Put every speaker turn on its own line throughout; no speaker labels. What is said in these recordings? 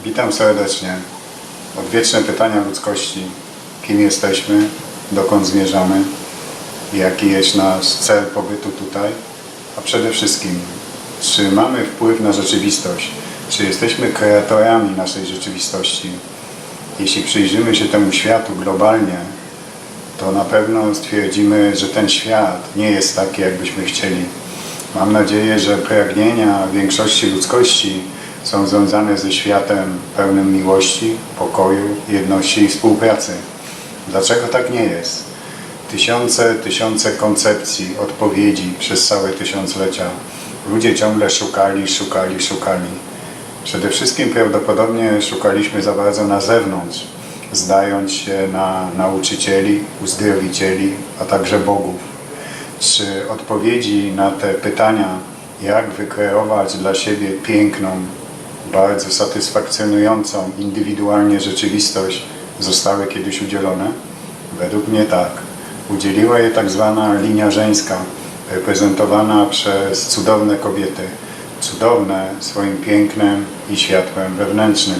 Witam serdecznie. Odwieczne pytania ludzkości. Kim jesteśmy? Dokąd zmierzamy? Jaki jest nasz cel pobytu tutaj? A przede wszystkim, czy mamy wpływ na rzeczywistość? Czy jesteśmy kreatorami naszej rzeczywistości? Jeśli przyjrzymy się temu światu globalnie, to na pewno stwierdzimy, że ten świat nie jest taki, jakbyśmy chcieli. Mam nadzieję, że pragnienia większości ludzkości są związane ze światem pełnym miłości, pokoju, jedności i współpracy. Dlaczego tak nie jest? Tysiące koncepcji, odpowiedzi przez całe tysiąclecia. Ludzie ciągle szukali. Przede wszystkim prawdopodobnie szukaliśmy za bardzo na zewnątrz, zdając się na nauczycieli, uzdrowicieli, a także bogów. Czy odpowiedzi na te pytania, jak wykreować dla siebie piękną, bardzo satysfakcjonującą indywidualnie rzeczywistość, zostały kiedyś udzielone? Według mnie tak. Udzieliła je tak zwana linia żeńska, reprezentowana przez cudowne kobiety. Cudowne swoim pięknem i światłem wewnętrznym.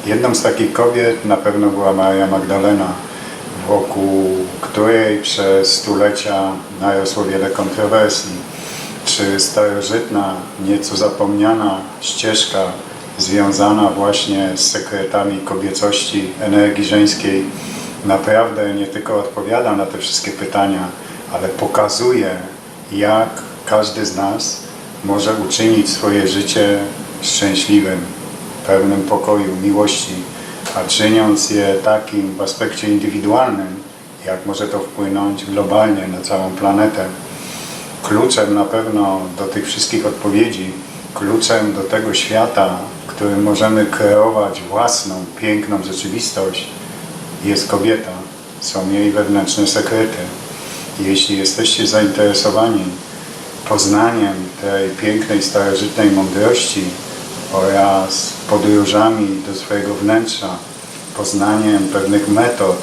Jedną z takich kobiet na pewno była Maria Magdalena, wokół której przez stulecia narosło wiele kontrowersji. Czy starożytna, nieco zapomniana ścieżka związana właśnie z sekretami kobiecości, energii żeńskiej naprawdę nie tylko odpowiada na te wszystkie pytania, ale pokazuje, jak każdy z nas może uczynić swoje życie szczęśliwym, pełnym pokoju, miłości, a czyniąc je takim w aspekcie indywidualnym, jak może to wpłynąć globalnie na całą planetę. Kluczem na pewno do tych wszystkich odpowiedzi, kluczem do tego świata, w którym możemy kreować własną, piękną rzeczywistość, jest kobieta. Są jej wewnętrzne sekrety. Jeśli jesteście zainteresowani poznaniem tej pięknej, starożytnej mądrości oraz podróżami do swojego wnętrza, poznaniem pewnych metod,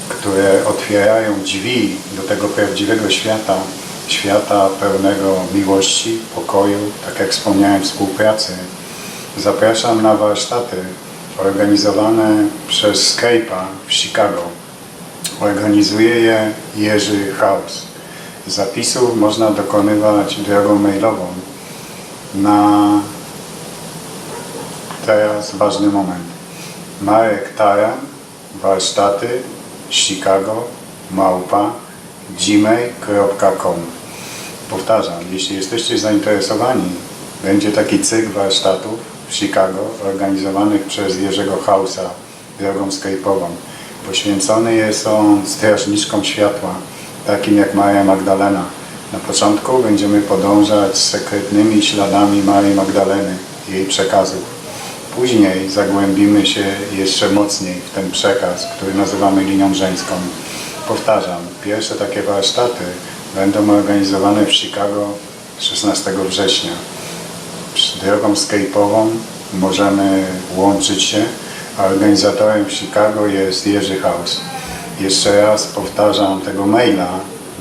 które otwierają drzwi do tego prawdziwego świata, świata pełnego miłości, pokoju, tak jak wspomniałem, współpracy, zapraszam na warsztaty organizowane przez Skype'a w Chicago. Organizuje je Jerzy Haus. Zapisów można dokonywać drogą mailową. Na teraz ważny moment. Marek Taran, warsztaty Chicago @gmail.com. Powtarzam, jeśli jesteście zainteresowani, będzie taki cykl warsztatów w Chicago organizowanych przez Jerzego Hausa drogą skype'ową. Poświęcony jest on strażniczkom światła, takim jak Maria Magdalena. Na początku będziemy podążać sekretnymi śladami Marii Magdaleny i jej przekazów. Później zagłębimy się jeszcze mocniej w ten przekaz, który nazywamy linią żeńską. Powtarzam, pierwsze takie warsztaty będą organizowane w Chicago 16 września. Drogą skype'ową możemy łączyć się, a organizatorem w Chicago jest Jerzy Haus. Jeszcze raz powtarzam tego maila,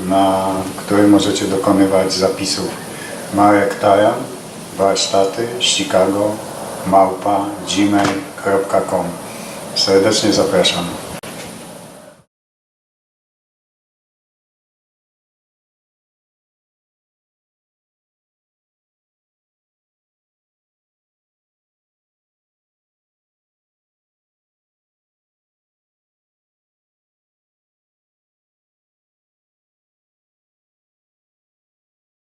na którym możecie dokonywać zapisów. Marek Taran, warsztaty Chicago @gmail.com. Serdecznie zapraszam.